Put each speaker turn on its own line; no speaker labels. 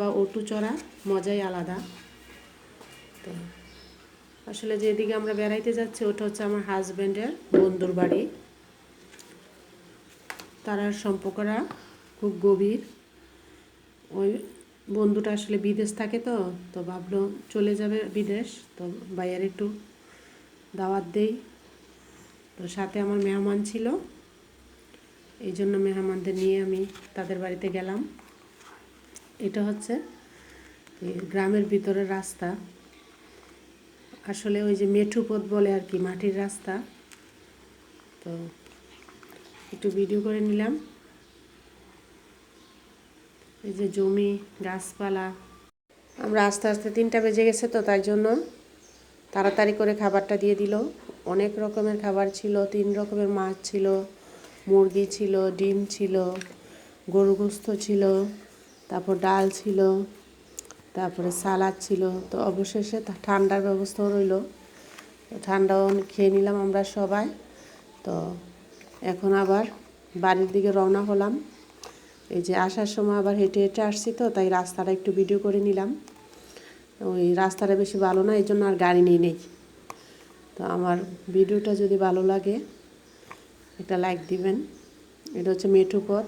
বা অটু চড়া মজাই আলাদা। তো আসলে যেদিকে আমরা বেড়াইতে যাচ্ছি ওটা হচ্ছে আমার হাজব্যান্ডের বন্ধুর বাড়ি। তারার সম্পর্করা খুব গভীর। ওই বন্ধুটা আসলে বিদেশ থাকে, তো ভাবলো চলে যাবে বিদেশ, তো ভাইয়ার একটু দাওয়াত দেই। তো সাথে আমার মেহমান ছিল, এই জন্য মেহমানদের নিয়ে আমি তাদের বাড়িতে গেলাম। এটা হচ্ছে গ্রামের ভিতরের রাস্তা। আসলে ওই যে মেঠু পথ বলে আর কি, মাটির রাস্তা। তো একটু ভিডিও করে নিলাম। এই যে জমি, গাছপালা। আমরা আস্তে আস্তে 3টা বেজে গেছে, তো তাই জন্য তাড়াতাড়ি করে খাবারটা দিয়ে দিল। অনেক রকমের খাবার ছিল, 3 রকমের মাছ ছিল, মুরগি ছিল, ডিম ছিল, গরু গোস্ত ছিল, তারপর ডাল ছিল, তারপরে সালাদ ছিল। তো অবশেষে ঠান্ডার ব্যবস্থাও রইল, ঠান্ডাও খেয়ে নিলাম আমরা সবাই। তো এখন আবার বাড়ির দিকে রওনা হলাম। এই যে আসার সময় আবার হেঁটে হেঁটে আসছি, তো তাই রাস্তাটা একটু ভিডিও করে নিলাম। ওই রাস্তাটা বেশি ভালো না, এই জন্য আর গাড়ি নিয়ে নেই। তো আমার ভিডিওটা যদি ভালো লাগে একটা লাইক দিবেন। এটা হচ্ছে মেঠু পথ।